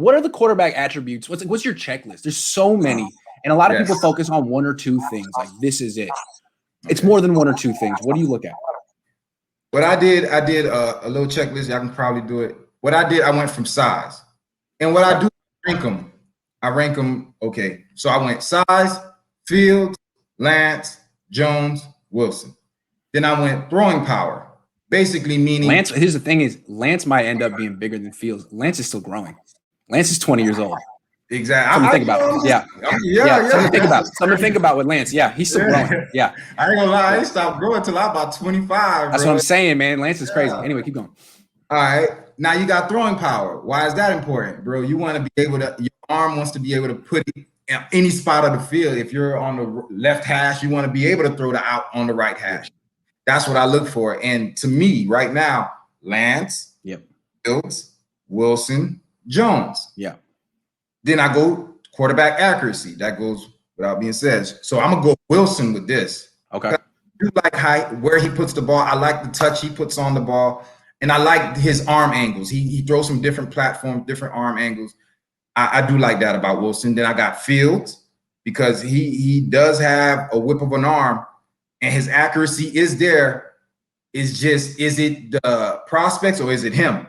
what are the quarterback attributes? What's your checklist? There's so many, and a lot of people focus on one or two things. Like this is it. It's more than one or two things. What do you look at? What I did a little checklist. Y'all can probably do it. What I did, I went from size, and what I do, I rank them. Okay, so I went size, Fields, Lance, Jones, Wilson. Then I went throwing power. Basically meaning Lance. Here's the thing: is Lance might end up being bigger than Fields. Lance is still growing. Lance is 20 years old. Exactly. Something to think about. Something to think about with Lance. Yeah, he's still growing. Yeah. I ain't gonna lie, I ain't stopped growing till I'm about 25. That's what I'm saying, man. Lance is crazy. Anyway, keep going. All right. Now you got throwing power. Why is that important, bro? You want to be able to, your arm wants to be able to put it in any spot of the field. If you're on the left hash, you want to be able to throw the out on the right hash. That's what I look for. And to me, right now, Lance, Fields, Wilson, Jones. Yeah. Then I go quarterback accuracy. That goes without being said. So I'm gonna go Wilson with this. Okay. I do like height, where he puts the ball. I like the touch he puts on the ball, and I like his arm angles. He throws some different platforms, different arm angles. I do like that about Wilson. Then I got Fields because he does have a whip of an arm, and his accuracy is there. It's just, is it the prospects or is it him?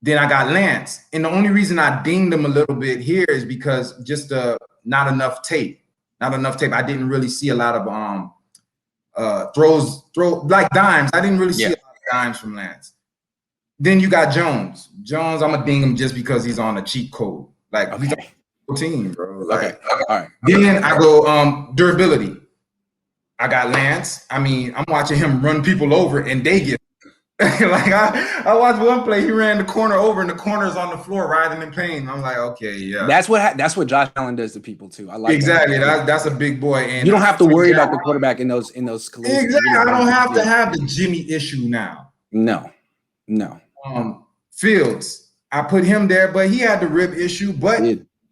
Then I got Lance. And the only reason I dinged him a little bit here is because just not enough tape. I didn't really see a lot of throws like dimes. I didn't really see a lot of dimes from Lance. Then you got Jones. I'm gonna ding him just because he's on a cheat code. Like he's on a team, bro. Like, all right. Then I go durability. I got Lance. I mean, I'm watching him run people over and they get like I watched one play. He ran the corner over, and the corner's on the floor, writhing in pain. I'm like, okay, yeah. That's what Josh Allen does to people too. I like exactly. That's a big boy, and you don't have to worry about the quarterback in those collisions. Exactly. I don't have to have the Jimmy issue now. No. Fields, I put him there, but he had the rib issue, but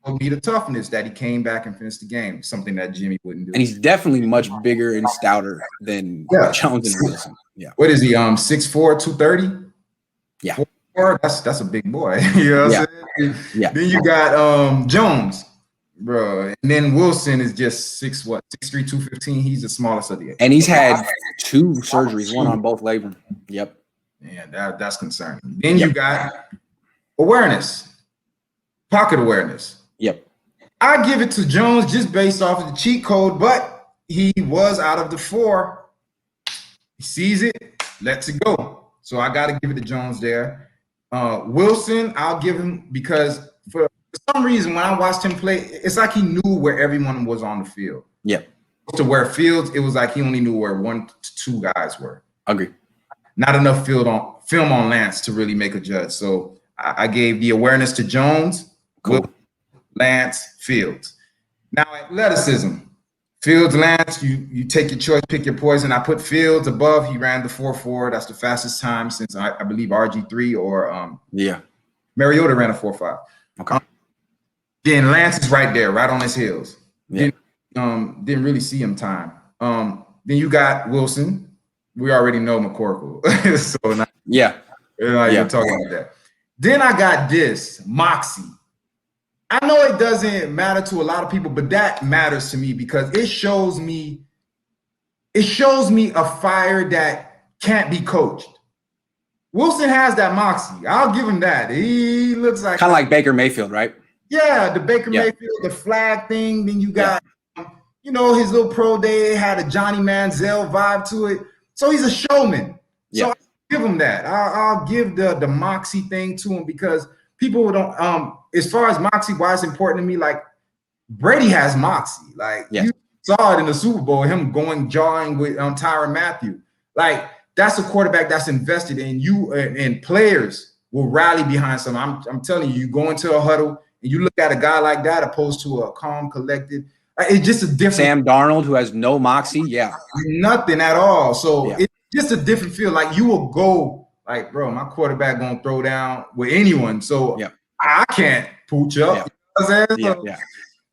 will be the toughness that he came back and finished the game. Something that Jimmy wouldn't do. And he's definitely much bigger and stouter than Jones and Wilson. Yeah. What is he? 6'4", 230? Yeah. 4'4", that's a big boy. You know what I'm saying? Yeah. Then you got Jones, bro. And then Wilson is just 6'3", 215. He's the smallest of the eight. And he's had 2 surgeries, one on both legs. Yep. Yeah, that's concerning. Then you got awareness, pocket awareness. Yep. I give it to Jones just based off of the cheat code, but he was out of the 4. He sees it, lets it go. So I got to give it to Jones there. Wilson, I'll give him because for some reason when I watched him play, it's like he knew where everyone was on the field. Yep. To where Fields, it was like he only knew where 1 to 2 guys were. Agree. Not enough film on Lance to really make a judge. So I gave the awareness to Jones, Lance, Fields. Now athleticism, Fields, Lance, you take your choice, pick your poison. I put Fields above. He ran the 4.4. That's the fastest time since I believe RG3 or Mariota ran a 4.5. Okay. Then Lance is right there, right on his heels. Yeah. Didn't really see him time. Then you got Wilson. We already know McCorkle. So you're talking about that. Then I got this Moxie. I know it doesn't matter to a lot of people, but that matters to me because it shows me a fire that can't be coached. Wilson has that Moxie. I'll give him that. He looks like kind of like Baker Mayfield, right? Yeah, the Baker Mayfield, the flag thing. Then you got, his little pro day had a Johnny Manziel vibe to it. So he's a showman. So I'll give him that. I'll give the Moxie thing to him because people don't as far as Moxie, why it's important to me, like Brady has Moxie. Like you saw it in the Super Bowl, him jawing with Tyrann Mathieu. Like that's a quarterback that's invested in you, and players will rally behind something. I'm telling you, you go into a huddle and you look at a guy like that opposed to a calm, collected. It's just a different Sam Darnold, who has no Moxie, nothing at all. So it's just a different feel. Like you will go, like, bro, my quarterback gonna throw down with anyone. So I can't pooch up. You know what I'm saying?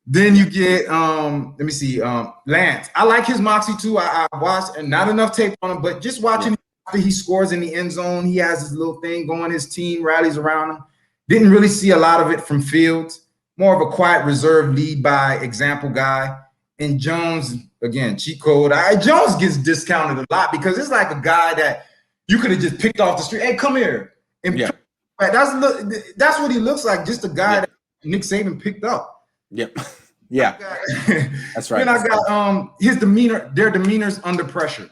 Then you get let me see, Lance. I like his Moxie too. I watched, and not enough tape on him, but just watching after he scores in the end zone, he has his little thing going, his team rallies around him. Didn't really see a lot of it from Fields. More of a quiet, reserved, lead by example guy. And Jones, again, cheat code. Jones gets discounted a lot because it's like a guy that you could have just picked off the street. Hey, come here. And that's what he looks like. Just a guy that Nick Saban picked up. Yep. Yeah. That's right. Then I got his demeanor, their demeanors under pressure.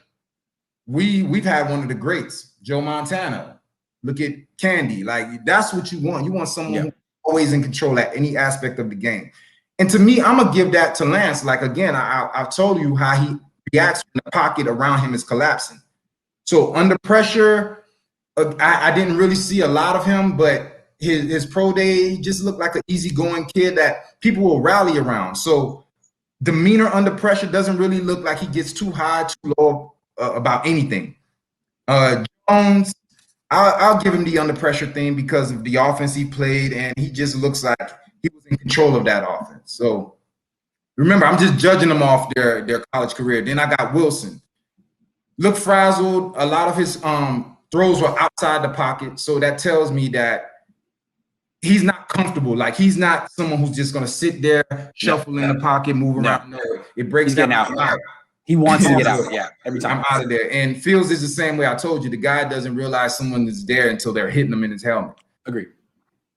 We've had one of the greats, Joe Montana. Look at Candy. Like, that's what you want. You want someone who's always in control at any aspect of the game. And to me, I'm gonna give that to Lance. Like, again, I've told you how he reacts when the pocket around him is collapsing. So under pressure, I didn't really see a lot of him, but his pro day, he just looked like an easygoing kid that people will rally around. So demeanor under pressure doesn't really look like he gets too high, too low about anything. Jones, I'll give him the under pressure thing because of the offense he played, and he just looks like he was in control of that offense. So remember, I'm just judging them off their college career. Then I got Wilson. Looked frazzled. A lot of his throws were outside the pocket. So that tells me that he's not comfortable. Like, he's not someone who's just going to sit there, shuffle in the pocket, move around. No, it breaks down. Out. He wants to get out. Every time. I'm out of there. And Fields is the same way. I told you, the guy doesn't realize someone is there until they're hitting him in his helmet. Agree.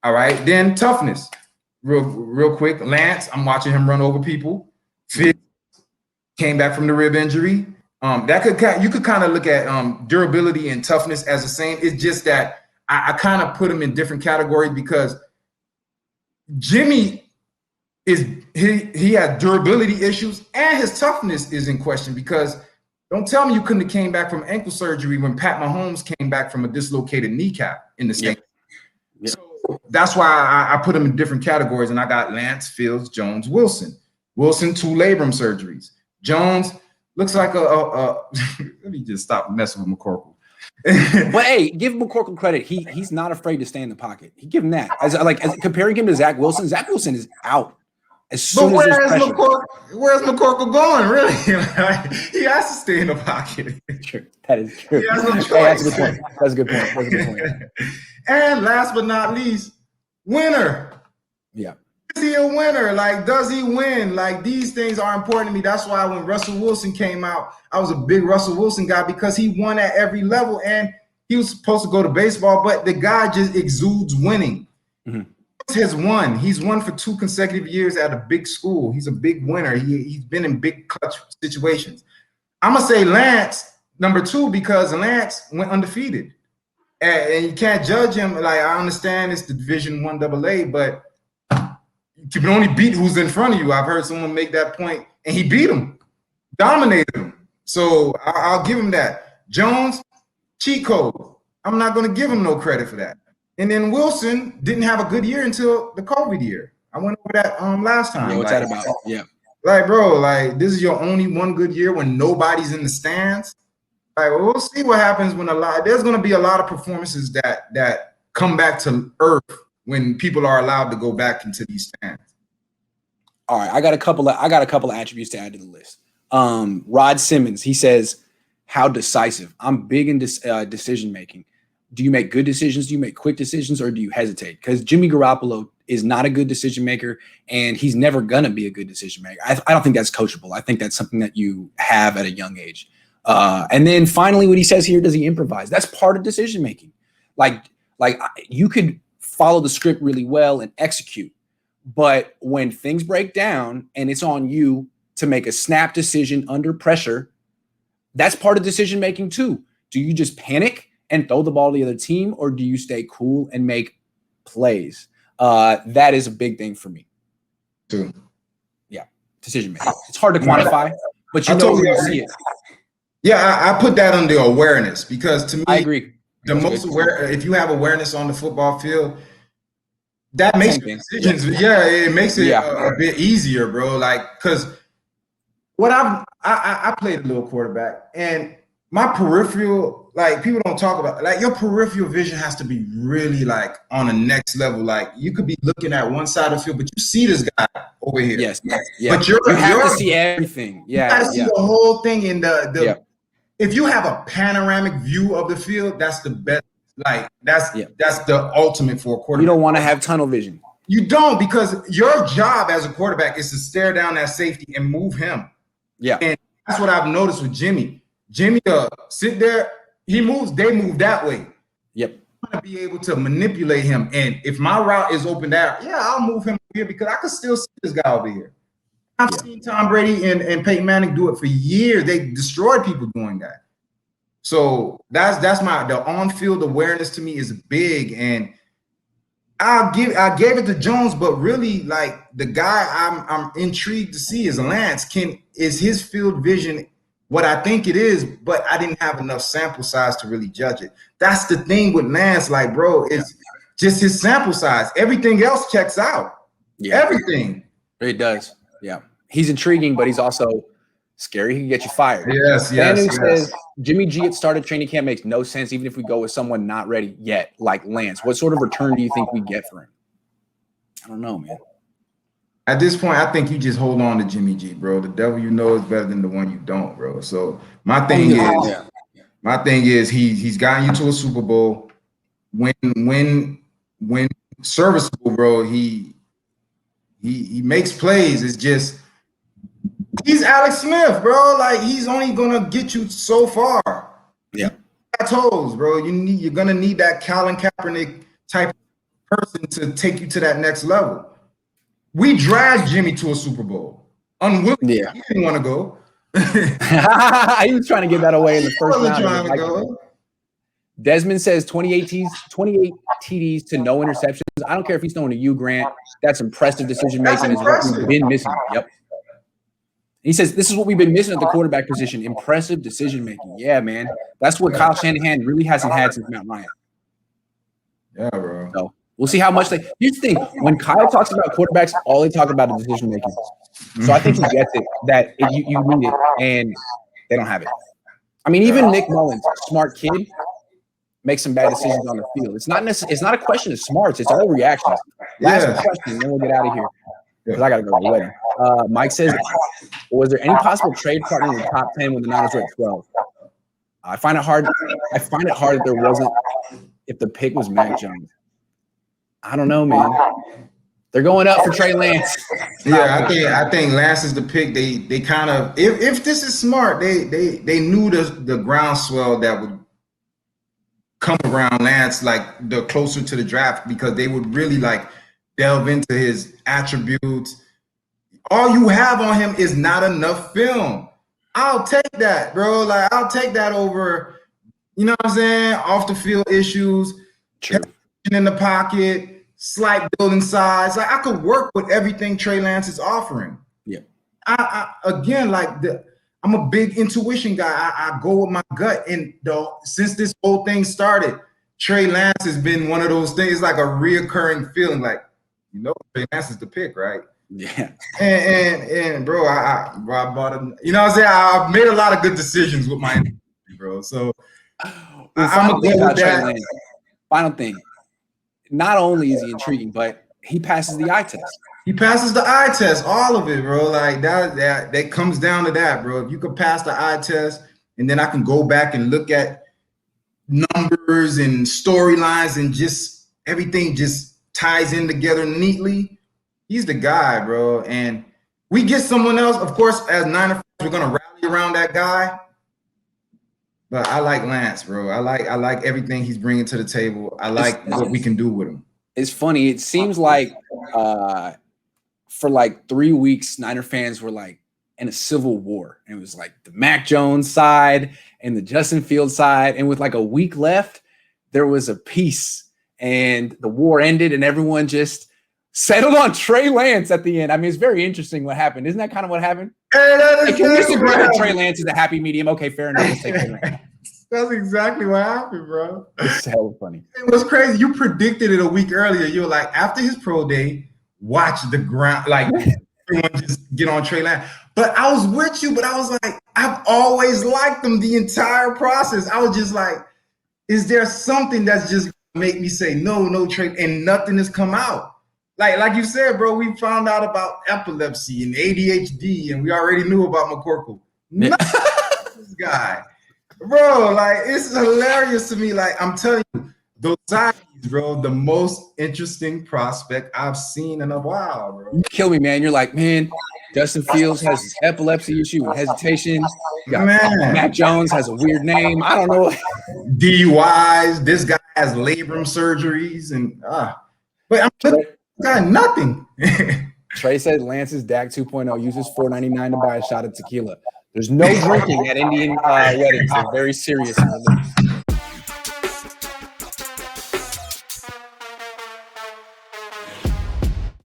All right. Then toughness. Real quick. Lance, I'm watching him run over people. Fields came back from the rib injury. You could kind of look at durability and toughness as the same. It's just that I kind of put them in different categories because Jimmy he has durability issues and his toughness is in question, because don't tell me you couldn't have came back from ankle surgery when Pat Mahomes came back from a dislocated kneecap in the same. So that's why I put them in different categories, and I got Lance, Fields, Jones, Wilson. Wilson, 2 labrum surgeries. Jones looks like let me just stop messing with McCorkle. But hey, give McCorkle credit. He's not afraid to stay in the pocket. Give him that. As comparing him to Zach Wilson is out. As soon as where's McCorkle going? Really, he has to stay in the pocket. True. That is true. He has no choice. Hey, that's a good point. And last but not least, winner. Yeah. Is he a winner? Like, does he win? Like, these things are important to me. That's why when Russell Wilson came out, I was a big Russell Wilson guy, because he won at every level, and he was supposed to go to baseball, but the guy just exudes winning. Mm-hmm. Has won. He's won for 2 consecutive years at a big school. He's a big winner. He's been in big clutch situations. I'm gonna say Lance number 2 because Lance went undefeated, and you can't judge him. Like, I understand it's the Division I AA, but you can only beat who's in front of you. I've heard someone make that point, and he beat him, dominated him. So I'll give him that. Jones, cheat code. I'm not gonna give him no credit for that. And then Wilson didn't have a good year until the COVID year. I went over that last time. Yeah, what's that about? Yeah. Like, bro, like, this is your only one good year when nobody's in the stands. Like, well, we'll see what happens when there's going to be a lot of performances that come back to earth when people are allowed to go back into these stands. All right, I got a couple of attributes to add to the list. Rod Simmons, he says, how decisive. I'm big in decision making. Do you make good decisions? Do you make quick decisions, or do you hesitate? Because Jimmy Garoppolo is not a good decision maker, and he's never going to be a good decision maker. I don't think that's coachable. I think that's something that you have at a young age. And then finally, what he says here, does he improvise? That's part of decision making. Like you could follow the script really well and execute, but when things break down and it's on you to make a snap decision under pressure, that's part of decision making too. Do you just panic and throw the ball to the other team, or do you stay cool and make plays? That is a big thing for me. Too. Yeah, decision making. It's hard to quantify, but you know you see it. Yeah, I put that under awareness, because to me, I agree. The most aware, if you have awareness on the football field, that makes decisions. Yeah, it makes it a bit easier, bro. Like, because what I played a little quarterback, and my peripheral, like, people don't talk about, like, your peripheral vision has to be really, like, on the next level. Like, you could be looking at one side of the field, but you see this guy over here. Yes. But you have to see everything. Yeah. You got to see the whole thing in the if you have a panoramic view of the field, that's the best Like that's the ultimate for a quarterback. You don't want to have tunnel vision. You don't, because your job as a quarterback is to stare down that safety and move him. Yeah. And that's what I've noticed with Jimmy. Jimmy sit there, he moves, they move that way. Yep. I want to be able to manipulate him. And if my route is open there, I'll move him here because I can still see this guy over here. I've seen Tom Brady and Peyton Manning do it for years. They destroyed people doing that. So that's the on-field awareness to me is big. And I gave it to Jones, but really, like, the guy I'm intrigued to see is Lance. Is his field vision what I think it is? But I didn't have enough sample size to really judge it. That's the thing with Lance, like, bro, it's just his sample size. Everything else checks out. Yeah, everything. It does. Yeah, he's intriguing, but he's also scary. He can get you fired. Yes. Says Jimmy G at started training camp makes no sense, even if we go with someone not ready yet, like Lance. What sort of return do you think we get for him? I don't know, man. At this point, I think you just hold on to Jimmy G, bro. The devil you know is better than the one you don't, bro. So my thing is he's gotten you to a Super Bowl. When serviceable, bro, he makes plays. It's just he's Alex Smith, bro. Like, he's only gonna get you so far. Yeah, toes, bro. You're gonna need that Colin Kaepernick type of person to take you to that next level. We dragged Jimmy to a Super Bowl unwillingly. Yeah, he didn't want to go. He was trying to give that away in the first round. Desmond says 28 TDs to no interceptions. I don't care if he's throwing to you, Grant. That's impressive decision making. Is what we've been missing. Yep. He says this is what we've been missing at the quarterback position. Impressive decision making. Yeah, man. That's what Kyle Shanahan really hasn't had since Matt Ryan. Yeah, bro. So we'll see how much they. Here's the thing: when Kyle talks about quarterbacks, all they talk about is decision making. So I think he gets it that you need it, and they don't have it. I mean, even Nick Mullins, smart kid, makes some bad decisions on the field. It's not a question of smarts. It's all reactions. Last question, then we'll get out of here because I got to go to the wedding. Mike says, was there any possible trade partner in the top 10 when the Niners were at 12? I find it hard that there wasn't if the pick was Mac Jones. I don't know, man. They're going up for Trey Lance. Yeah, I think Lance is the pick. They kind of, if this is smart, they knew the groundswell that would come around Lance, like, the closer to the draft, because they would really, like, delve into his attributes. All you have on him is not enough film. I'll take that, bro. Like, I'll take that over, you know what I'm saying, off the field issues, in the pocket, slight building size. Like, I could work with everything Trey Lance is offering. Yeah. I'm a big intuition guy. I go with my gut. And since this whole thing started, Trey Lance has been one of those things, like a reoccurring feeling, like, Trey Lance is the pick, right? Yeah. And bro, I bought him. You know what I'm saying? I've made a lot of good decisions with my bro. So I'm gonna go with that. Final thing. Not only is he intriguing, but he passes the eye test. He passes the eye test, all of it, bro. Like that comes down to that, bro. If you could pass the eye test, and then I can go back and look at numbers and storylines, and just everything just ties in together neatly. He's the guy, bro. And we get someone else, of course, as Niner fans, we're gonna rally around that guy. But I like Lance, bro. I like everything he's bringing to the table. I like what we can do with him. It's funny. It seems like for like 3 weeks, Niner fans were like in a civil war. And it was like the Mac Jones side and the Justin Fields side. And with like a week left, there was a peace. And the war ended and everyone just settled on Trey Lance at the end. I mean, it's very interesting what happened. Isn't that kind of what happened? Hey, can we just agree that Trey Lance is a happy medium? Okay, fair enough. Let's take Trey Lance. That's exactly what happened, bro. It's hella funny. It was crazy. You predicted it a week earlier. You were like, after his pro day, watch the ground, like everyone just get on Trey Lance. But I was with you, but I was like, I've always liked them the entire process. I was just like, is there something that's just make me say no, Trey, and nothing has come out? Like you said, bro, we found out about epilepsy and ADHD, and we already knew about McCorkle. This guy. Bro, like, it's hilarious to me. Like, I'm telling you, Those Dosiris, bro, the most interesting prospect I've seen in a while, bro. You kill me, man. You're like, man, Justin Fields has this epilepsy issue and hesitation. You got Man, Mac Jones has a weird name. I don't know. DUIs. This guy has labrum surgeries, and but I'm looking at this guy, nothing. Trey said Lance's Dak 2.0 uses $4.99 to buy a shot of tequila. There's no drinking at Indian weddings. They're very serious in religion.